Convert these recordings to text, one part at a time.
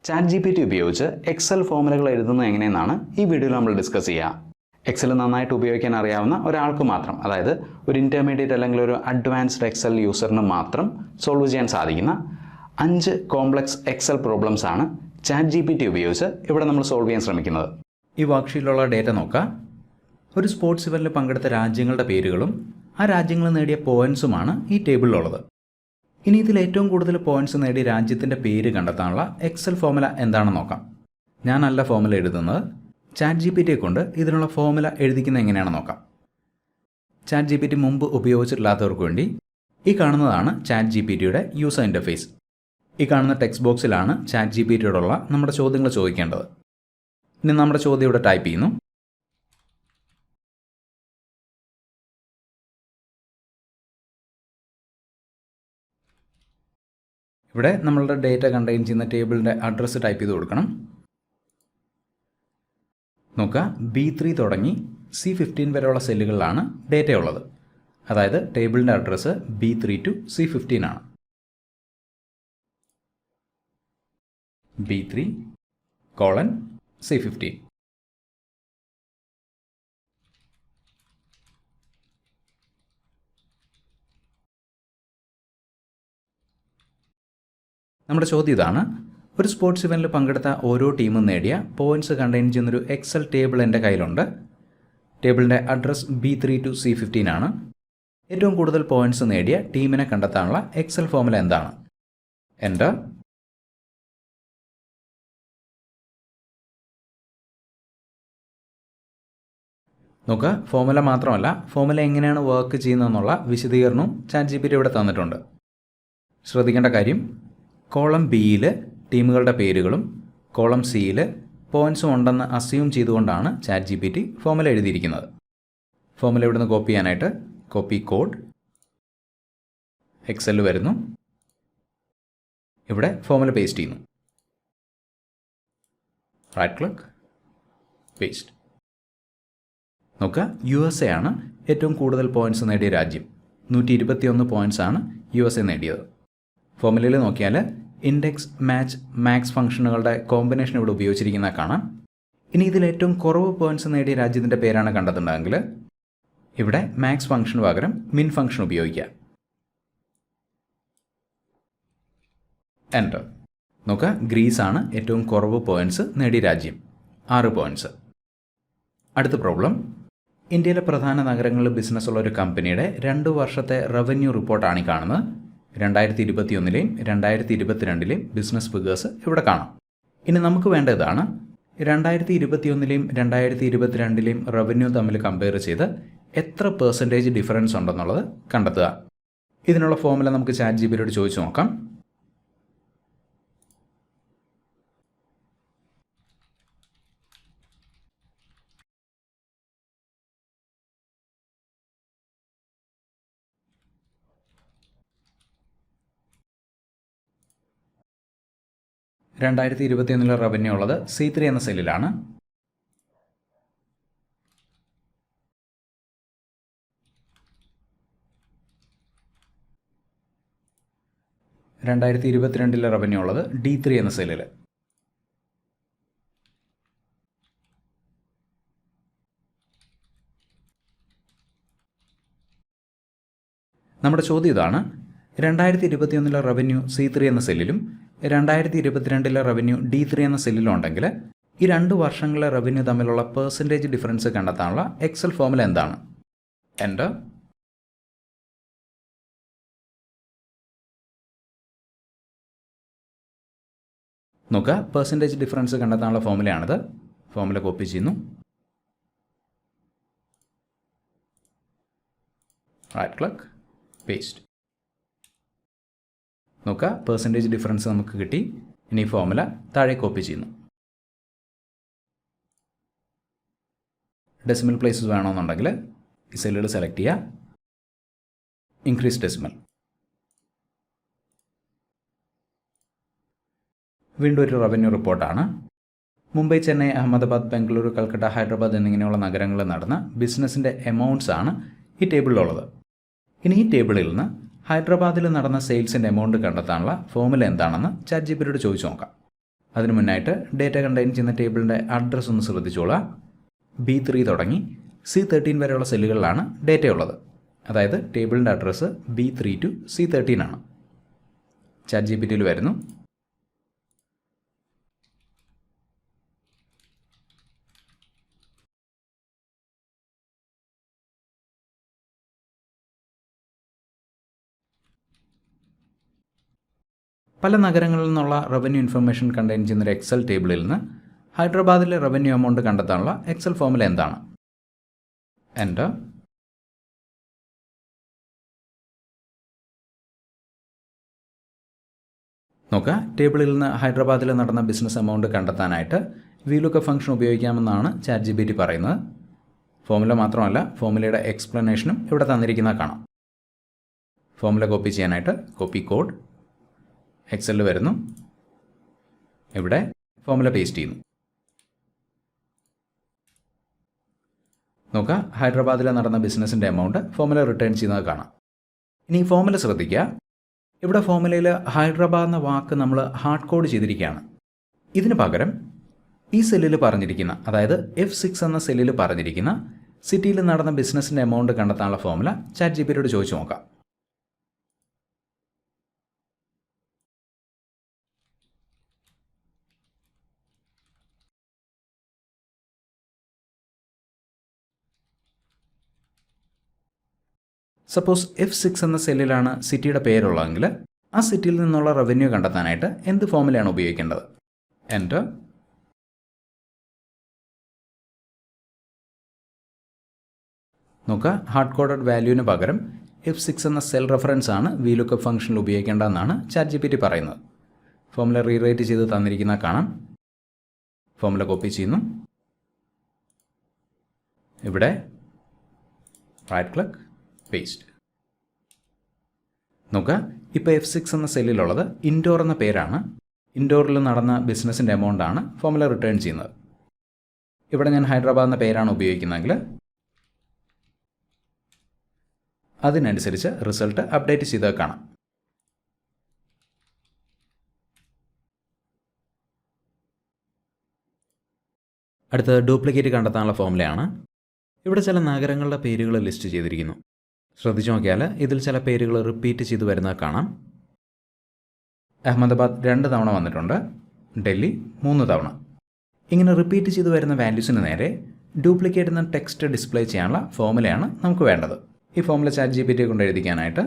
ChatGPT ഉപയോഗിച്ച് Excel ഫോർമുലകൾ എഴുതുന്നത് എങ്ങനെയെന്നാണ് ഈ വീഡിയോയിൽ നമ്മൾ ഡിസ്കസ് ചെയ്യുക. എക്സൽ നന്നായിട്ട് ഉപയോഗിക്കാൻ അറിയാവുന്ന ഒരാൾക്ക് മാത്രം, അതായത് ഒരു ഇൻ്റർമീഡിയറ്റ് അല്ലെങ്കിൽ ഒരു അഡ്വാൻസ്ഡ് എക്സൽ യൂസറിന് മാത്രം സോൾവ് ചെയ്യാൻ സാധിക്കുന്ന 5 കോംപ്ലക്സ് എക്സൽ പ്രോബ്ലംസ് ആണ് ChatGPT ഉപയോഗിച്ച് ഇവിടെ നമ്മൾ സോൾവ് ചെയ്യാൻ ശ്രമിക്കുന്നത്. ഈ വർക്ക്ഷീറ്റിലുള്ള ഡേറ്റ നോക്കാം. ഒരു സ്പോർട്സ് ഇവൻറ്റിൽ പങ്കെടുത്ത രാജ്യങ്ങളുടെ പേരുകളും ആ രാജ്യങ്ങൾ നേടിയ പോയിൻസുമാണ് ഈ ടേബിളിലുള്ളത്. ഇനി ഇതിൽ ഏറ്റവും കൂടുതൽ പോയിൻറ്റ്സ് നേടി രാജ്യത്തിൻ്റെ പേര് കണ്ടെത്താനുള്ള എക്സൽ ഫോർമുല എന്താണെന്ന് നോക്കാം. ഞാനല്ല ഫോർമുല എഴുതുന്നത്, ChatGPTയെ കൊണ്ട് ഇതിനുള്ള ഫോർമുല എഴുതിക്കുന്നത് എങ്ങനെയാണെന്ന് നോക്കാം. ChatGPT മുമ്പ് ഉപയോഗിച്ചിട്ടില്ലാത്തവർക്ക് വേണ്ടി ഈ കാണുന്നതാണ് ChatGPTയുടെ യൂസർ ഇൻ്റർഫേസ്. ഈ കാണുന്ന ടെക്സ്റ്റ് ബോക്സിലാണ് ChatGPTയോടുള്ള നമ്മുടെ ചോദ്യങ്ങൾ ചോദിക്കേണ്ടത്. ഇനി നമ്മുടെ ചോദ്യം ഇവിടെ ടൈപ്പ് ചെയ്യുന്നു. ഇവിടെ നമ്മളുടെ ഡേറ്റ കണ്ടെയ്ൻ ചെയ്യുന്ന ടേബിളിൻ്റെ അഡ്രസ്സ് ടൈപ്പ് ചെയ്ത് കൊടുക്കണം. നോക്കുക, B3 തുടങ്ങി C15 വരെയുള്ള സെല്ലുകളിലാണ് ഡേറ്റ ഉള്ളത്. അതായത് ടേബിളിൻ്റെ അഡ്രസ്സ് B3 to C15 ആണ്. B3 C15. നമ്മുടെ ചോദ്യം ഇതാണ്: ഒരു സ്പോർട്സ് ഇവൻറ്റിൽ പങ്കെടുത്ത ഓരോ ടീമും നേടിയ പോയിൻറ്റ്സ് കണ്ടെയ്ൻ ചെയ്യുന്നൊരു എക്സൽ ടേബിൾ എൻ്റെ കയ്യിലുണ്ട്. ടേബിളിൻ്റെ അഡ്രസ് B3 to C15 ആണ്. ഏറ്റവും കൂടുതൽ പോയിൻറ്റ്സ് നേടിയ ടീമിനെ കണ്ടെത്താനുള്ള എക്സൽ ഫോർമുല എന്താണ്? എൻ്റർ. നോക്കുക, ഫോർമുല മാത്രമല്ല, ഫോർമുല എങ്ങനെയാണ് വർക്ക് ചെയ്യുന്നതെന്നുള്ള വിശദീകരണവും ChatGPT ഇവിടെ തന്നിട്ടുണ്ട്. ശ്രദ്ധിക്കേണ്ട കാര്യം, കോളം ബിയിൽ ടീമുകളുടെ പേരുകളും കോളം സിയിൽ പോയിൻറ്റ്സും ഉണ്ടെന്ന് അസ്യൂം ചെയ്തുകൊണ്ടാണ് ChatGPT ഫോർമുല എഴുതിയിരിക്കുന്നത്. ഫോർമുല ഇവിടുന്ന് കോപ്പി ചെയ്യാനായിട്ട് കോപ്പി കോഡ് എക്സലിൽ വരുന്നു. ഇവിടെ ഫോർമുല പേസ്റ്റ് ചെയ്യുന്നു. Right click, paste. നോക്കുക, USA ആണ് ഏറ്റവും കൂടുതൽ പോയിൻറ്റ്സ് നേടിയ രാജ്യം. 121 പോയിൻറ്റ്സ് ആണ് USA നേടിയത്. ഫോർമുലയിൽ നോക്കിയാൽ ഇൻഡെക്സ്, മാച്ച്, മാക്സ് ഫംഗ്ഷനുകളുടെ കോമ്പിനേഷൻ ഇവിടെ ഉപയോഗിച്ചിരിക്കുന്ന കാണാം. ഇനി ഇതിൽ ഏറ്റവും കുറവ് പോയിൻറ്റ്സ് നേടിയ രാജ്യത്തിൻ്റെ പേരാണ് കണ്ടെത്തുന്നതെങ്കിൽ ഇവിടെ മാക്സ് ഫംഗ്ഷന് പകരം മിൻ ഫംഗ്ഷൻ ഉപയോഗിക്കുക. എൻ്റർ. നോക്കുക, ഗ്രീസ് ആണ് ഏറ്റവും കുറവ് പോയിൻറ്റ്സ് നേടിയ രാജ്യം, 6 പോയിൻറ്റ്സ്. അടുത്ത പ്രോബ്ലം: ഇന്ത്യയിലെ പ്രധാന നഗരങ്ങളിൽ ബിസിനസ്സുള്ള ഒരു കമ്പനിയുടെ 2 വർഷത്തെ റവന്യൂ റിപ്പോർട്ടാണ് ഈ കാണുന്നത്. 2021-ലെയും 2022-ലെയും ബിസിനസ് ഫിഗേഴ്സ് ഇവിടെ കാണാം. ഇനി നമുക്ക് വേണ്ടതാണ് 2021-ലെയും 2022-ലെയും റവന്യൂ തമ്മിൽ കമ്പയർ ചെയ്ത് എത്ര പെർസെൻറ്റേജ് ഡിഫറൻസ് ഉണ്ടെന്നുള്ളത് കണ്ടെത്തുക. ഇതിനുള്ള ഫോർമുല നമുക്ക് ChatGPTയോട് ചോദിച്ചു നോക്കാം. (2021) റവന്യൂ ഉള്ളത് C3 എന്ന സെല്ലിലാണ്. (2022) റവന്യൂ ഉള്ളത് D3 എന്ന സെല്ലിൽ. നമ്മുടെ ചോദ്യം ഇതാണ്: 2021 റവന്യൂ C3 എന്ന സെല്ലിലും 2022 റവന്യൂ D3 എന്ന സെല്ലിലും ഉണ്ടെങ്കിൽ ഈ 2 വർഷങ്ങളിലെ റവന്യൂ തമ്മിലുള്ള പെർസെൻറ്റേജ് ഡിഫറൻസ് കണ്ടെത്താനുള്ള എക്സൽ ഫോർമുല എന്താണ്? എൻ്റർ. നോക്കുക, പെർസെൻറ്റേജ് ഡിഫറൻസ് കണ്ടെത്താനുള്ള ഫോർമുലയാണിത്. ഫോർമുല കോപ്പി ചെയ്യുന്നു. Right click, paste. നോക്കുക, പെർസെൻറ്റേജ് ഡിഫറൻസ് നമുക്ക് കിട്ടി. ഇനി ഫോർമുല താഴെ കോപ്പി ചെയ്യുന്നു. ഡെസിമൽ പ്ലേസസ് വേണമെന്നുണ്ടെങ്കിൽ ഈ സെല്ലുകൾ സെലക്ട് ചെയ്യുക, ഇൻക്രീസ് ഡെസിമൽ. വീണ്ടും ഒരു റവന്യൂ റിപ്പോർട്ടാണ്. മുംബൈ, ചെന്നൈ, അഹമ്മദാബാദ്, ബംഗളൂരു, കൽക്കട്ട, ഹൈദരാബാദ് എന്നിങ്ങനെയുള്ള നഗരങ്ങളിൽ നടന്ന ബിസിനസ്സിൻ്റെ എമൗണ്ട്സ് ആണ് ഈ ടേബിളിലുള്ളത്. ഇനി ഈ ടേബിളിൽ നിന്ന് ഹൈദരാബാദിൽ നടന്ന സെയിൽസിൻ്റെ എമൗണ്ട് കണ്ടെത്താനുള്ള ഫോർമുല എന്താണെന്ന് ChatGPTയോട് ചോദിച്ചു നോക്കാം. അതിനു മുന്നായിട്ട് ഡേറ്റ കണ്ടെയ്ൻ ചെയ്യുന്ന ടേബിളിൻ്റെ അഡ്രസ്സ് ഒന്ന് ശ്രദ്ധിച്ചോളാം. B3 തുടങ്ങി C13 വരെയുള്ള സെല്ലുകളിലാണ് ഡേറ്റ ഉള്ളത്. അതായത് ടേബിളിൻ്റെ അഡ്രസ്സ് B3 to C13 ആണ്. ChatGPTയിൽ വരുന്നു. പല നഗരങ്ങളിൽ നിന്നുള്ള റവന്യൂ ഇൻഫർമേഷൻ കണ്ടെയ്ൻ ചെയ്യുന്ന ഒരു എക്സൽ ടേബിളിൽ നിന്ന് ഹൈദരാബാദിലെ റവന്യൂ എമൗണ്ട് കണ്ടെത്താനുള്ള എക്സൽ ഫോമുല എന്താണ്? എൻ്റർ. നോക്കുക, ടേബിളിൽ നിന്ന് ഹൈദരാബാദിൽ നടന്ന ബിസിനസ് എമൗണ്ട് കണ്ടെത്താനായിട്ട് VLOOKUP ഫംഗ്ഷൻ ഉപയോഗിക്കാമെന്നാണ് ChatGPT പറയുന്നത്. ഫോമുല മാത്രമല്ല, ഫോമുലയുടെ എക്സ്പ്ലനേഷനും ഇവിടെ തന്നിരിക്കുന്നത് കാണാം. ഫോമുല കോപ്പി ചെയ്യാനായിട്ട് കോപ്പി കോഡ് എക്സലിൽ വരുന്നു. ഇവിടെ ഫോമുല പേസ്റ്റ് ചെയ്യുന്നു. നോക്കുക, ഹൈദരാബാദിൽ നടന്ന ബിസിനസ്സിൻ്റെ എമൗണ്ട് ഫോമുല റിട്ടേൺ ചെയ്യുന്നത് കാണാം. ഇനി ഈ ഫോമുല ശ്രദ്ധിക്കുക. ഇവിടെ ഫോമുലയിൽ ഹൈദരാബാദ് എന്ന വാക്ക് നമ്മൾ ഹാർഡ് കോഡ് ചെയ്തിരിക്കുകയാണ്. ഇതിന് പകരം ഈ സെല്ലിൽ പറഞ്ഞിരിക്കുന്ന, അതായത് F6 എന്ന സെല്ലിൽ പറഞ്ഞിരിക്കുന്ന സിറ്റിയിൽ നടന്ന ബിസിനസ്സിൻ്റെ എമൗണ്ട് കണ്ടെത്താനുള്ള ഫോമുല ChatGPTയോട് ചോദിച്ചു നോക്കാം. സപ്പോസ് F6 എന്ന സെല്ലിലാണ് സിറ്റിയുടെ പേരുള്ളതെങ്കിൽ ആ സിറ്റിയിൽ നിന്നുള്ള റവന്യൂ കണ്ടെത്താനായിട്ട് എന്ത് ഫോമുലയാണ് ഉപയോഗിക്കേണ്ടത്? എൻ്റർ. നോക്കുക, ഹാർഡ് കോഡഡ് വാല്യൂവിന് പകരം F6 എന്ന സെൽ റെഫറൻസ് ആണ് VLOOKUP ഫംഗ്ഷനിൽ ഉപയോഗിക്കേണ്ടതെന്നാണ് ChatGPT പറയുന്നത്. ഫോമുല റീറൈറ്റ് ചെയ്ത് തന്നിരിക്കുന്ന കാണാം. ഫോമുല കോപ്പി ചെയ്യുന്നു. ഇവിടെ റൈറ്റ് ക്ലിക്ക് പേസ്റ്റ്. നോക്കുക, ഇപ്പോൾ F6 എന്ന സെല്ലിലുള്ളത് ഇൻഡോർ എന്ന പേരാണ്. ഇൻഡോറിൽ നടന്ന ബിസിനസ്സിൻ്റെ എമൗണ്ട് ആണ് ഫോമുല റിട്ടേൺ ചെയ്യുന്നത്. ഇവിടെ ഞാൻ ഹൈദരാബാദ് എന്ന പേരാണ് ഉപയോഗിക്കുന്നതെങ്കിൽ അതിനനുസരിച്ച് റിസൾട്ട് അപ്ഡേറ്റ് ചെയ്ത് കാണാം. അടുത്തത് ഡ്യൂപ്ലിക്കേറ്റ് കണ്ടെത്താനുള്ള ഫോമുലയാണ്. ഇവിടെ ചില നഗരങ്ങളുടെ പേരുകൾ ലിസ്റ്റ് ചെയ്തിരിക്കുന്നു. ശ്രദ്ധിച്ചു നോക്കിയാൽ ഇതിൽ ചില പേരുകൾ റിപ്പീറ്റ് ചെയ്ത് വരുന്നത് കാണാം. അഹമ്മദാബാദ് 2 തവണ വന്നിട്ടുണ്ട്, ഡൽഹി 3 തവണ. ഇങ്ങനെ റിപ്പീറ്റ് ചെയ്ത് വരുന്ന വാല്യൂസിന് നേരെ ഡ്യൂപ്ലിക്കേറ്റ് എന്ന ടെക്സ്റ്റ് ഡിസ്പ്ലേ ചെയ്യാനുള്ള ഫോമുലയാണ് നമുക്ക് വേണ്ടത്. ഈ ഫോമുല ChatGPT കൊണ്ട് എഴുതിക്കാനായിട്ട്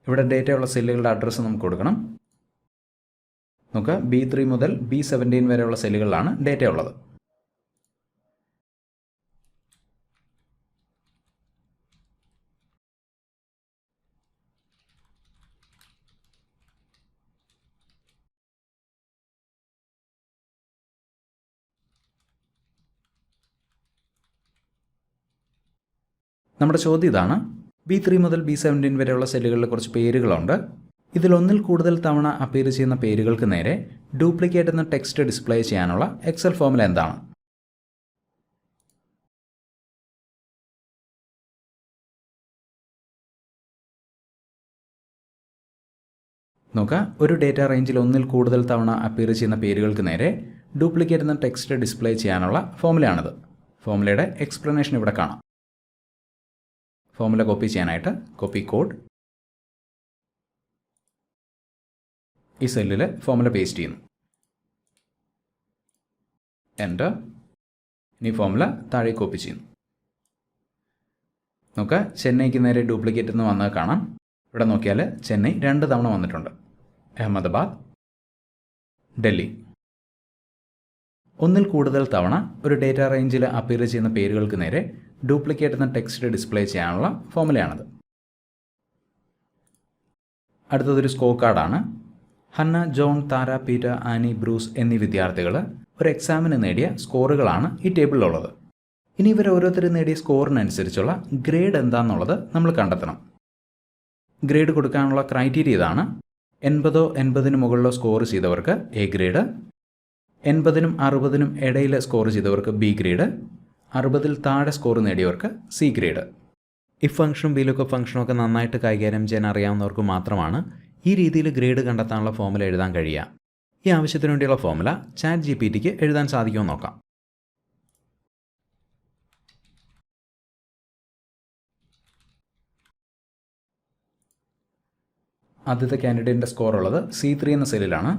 ഇവിടെ ഡേറ്റയുള്ള സെല്ലുകളുടെ അഡ്രസ്സ് നമുക്ക് കൊടുക്കണം. നോക്കുക, B3 മുതൽ B17 വരെയുള്ള സെല്ലുകളിലാണ് ഡേറ്റ ഉള്ളത്. നമ്മുടെ ചോദ്യം ഇതാണ്. B3 മുതൽ B17 വരെയുള്ള സെല്ലുകളിൽ കുറച്ച് പേരുകളുണ്ട്. ഇതിലൊന്നിൽ കൂടുതൽ തവണ അപ്പിയർ ചെയ്യുന്ന പേരുകൾക്ക് നേരെ ഡ്യൂപ്ലിക്കേറ്റ് എന്ന ടെക്സ്റ്റ് ഡിസ്പ്ലേ ചെയ്യാനുള്ള എക്സൽ ഫോമുല എന്താണ്? നോക്കുക, ഒരു ഡേറ്റ റേഞ്ചിൽ ഒന്നിൽ കൂടുതൽ തവണ അപ്പിയർ ചെയ്യുന്ന പേരുകൾക്ക് നേരെ ഡ്യൂപ്ലിക്കേറ്റ് എന്ന ടെക്സ്റ്റ് ഡിസ്പ്ലേ ചെയ്യാനുള്ള ഫോമുലയാണിത്. ഫോമുലയുടെ എക്സ്പ്ലനേഷൻ ഇവിടെ കാണാം. ഫോമുല കോപ്പി ചെയ്യാനായിട്ട് കോപ്പി കോഡ് ഈ സെല്ലിൽ ഫോമുല പേസ്റ്റ് ചെയ്യുന്നു. എൻ്റർ. ഇനി ഫോമുല താഴെ കോപ്പി ചെയ്യുന്നു. നോക്കുക, ചെന്നൈക്ക് നേരെ ഡ്യൂപ്ലിക്കേറ്റ് എന്ന് വന്നത് കാണാം. ഇവിടെ നോക്കിയാൽ ചെന്നൈ 2 തവണ വന്നിട്ടുണ്ട്. അഹമ്മദാബാദ്, ഡൽഹി. ഒന്നിൽ കൂടുതൽ തവണ ഒരു ഡേറ്റ റേഞ്ചിൽ അപ്പിയർ ചെയ്യുന്ന പേരുകൾക്ക് നേരെ ഡ്യൂപ്ലിക്കേറ്റ് എന്ന ടെക്സ്റ്റ് ഡിസ്പ്ലേ ചെയ്യാനുള്ള ഫോമുലയാണിത്. അടുത്തതൊരു സ്കോർ കാർഡാണ്. ഹന്ന, ജോൺ, താര, പീറ്റർ, ആനി, ബ്രൂസ് എന്നീ വിദ്യാർത്ഥികൾ ഒരു എക്സാമിന് നേടിയ സ്കോറുകളാണ് ഈ ടേബിളിലുള്ളത്. ഇനി ഇവർ ഓരോരുത്തരും നേടിയ സ്കോറിനനുസരിച്ചുള്ള ഗ്രേഡ് എന്താണെന്നുള്ളത് നമ്മൾ കണ്ടെത്തണം. ഗ്രേഡ് കൊടുക്കാനുള്ള ക്രൈറ്റീരിയ ഇതാണ്. 80 80 മുകളിലോ സ്കോർ ചെയ്തവർക്ക് എ ഗ്രേഡ്, 80 60 ഇടയിൽ സ്കോർ ചെയ്തവർക്ക് ബി ഗ്രേഡ്, 60 താഴെ സ്കോർ നേടിയവർക്ക് സി ഗ്രേഡ്. ഇഫ് ഫംഗ്ഷനും VLOOKUP ഫംഗ്ഷനും ഒക്കെ നന്നായിട്ട് കൈകാര്യം ചെയ്യാൻ അറിയാവുന്നവർക്ക് മാത്രമാണ് ഈ രീതിയിൽ ഗ്രേഡ് കണ്ടെത്താനുള്ള ഫോർമുല എഴുതാൻ കഴിയുക. ഈ ആവശ്യത്തിന് വേണ്ടിയുള്ള ഫോർമുല ChatGPTക്ക് എഴുതാൻ സാധിക്കുമോ നോക്കാം. ആദ്യത്തെ കാൻഡിഡേറ്റിൻ്റെ സ്കോർ ഉള്ളത് C3 എന്ന സെല്ലിലാണ്.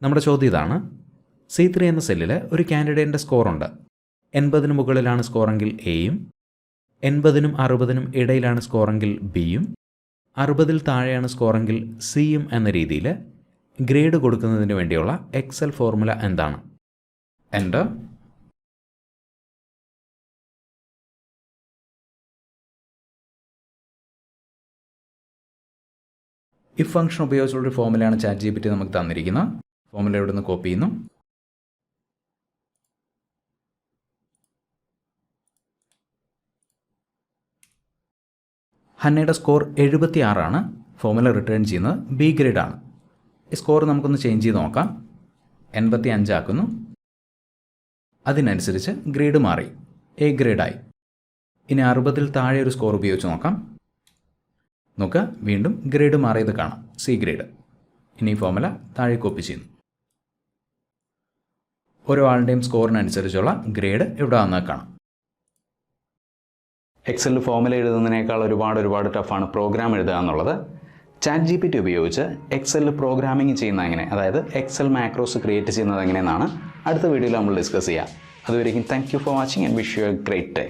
നമ്മുടെ ചോദ്യം ഇതാണ്. C3 എന്ന സെല്ലിൽ ഒരു കാൻഡിഡേറ്റിൻ്റെ സ്കോറുണ്ട്. 80 മുകളിലാണ് സ്കോറെങ്കിൽ എയും 80നും 60നും ഇടയിലാണ് സ്കോറെങ്കിൽ ബിയും 60ൽ താഴെയാണ് സ്കോറെങ്കിൽ സിയും എന്ന രീതിയിൽ ഗ്രേഡ് കൊടുക്കുന്നതിന് വേണ്ടിയുള്ള എക്സൽ ഫോർമുല എന്താണ്? എൻ്റർ. ഇഫ് ഫംഗ്ഷൻ ഉപയോഗിച്ചുള്ളൊരു ഫോർമുലയാണ് ChatGPT നമുക്ക് തന്നിരിക്കുന്നത്. ഫോർമുല ഇവിടെ നിന്ന് കോപ്പി ചെയ്യുന്നു. ഹന്നയുടെ സ്കോർ 76 ഫോർമുല റിട്ടേൺ ചെയ്യുന്നത് ബി ഗ്രേഡാണ്. ഈ സ്കോർ നമുക്കൊന്ന് ചേഞ്ച് ചെയ്ത് നോക്കാം. 85 ആക്കുന്നു. അതിനനുസരിച്ച് ഗ്രേഡ് മാറി, എ ഗ്രേഡായി. ഇനി 60ൽ താഴെ ഒരു സ്കോർ ഉപയോഗിച്ച് നോക്കാം. നോക്കുക, വീണ്ടും ഗ്രേഡ് മാറിയത് കാണാം, സി ഗ്രേഡ്. ഇനി ഈ ഫോർമുല താഴെ കോപ്പി ചെയ്യുന്നു. ഓരോ ആളുടെയും സ്കോറിനനുസരിച്ചുള്ള ഗ്രേഡ് ഇവിടെ വന്നാൽ കാണാം. എക്സലിൽ ഫോർമുല എഴുതുന്നതിനേക്കാൾ ഒരുപാട് ടഫാണ് പ്രോഗ്രാം എഴുതുക എന്നുള്ളത്. ChatGPT ഉപയോഗിച്ച് എക്സലിൽ പ്രോഗ്രാമിംഗ് ചെയ്യുന്നത് എങ്ങനെ, അതായത് എക്സൽ മാക്രോസ് ക്രിയേറ്റ് ചെയ്യുന്നത് എങ്ങനെയെന്നാണ് അടുത്ത വീഡിയോയിൽ നമ്മൾ ഡിസ്കസ് ചെയ്യുക. അതുവരെയും thank you for watching and wish you A great day.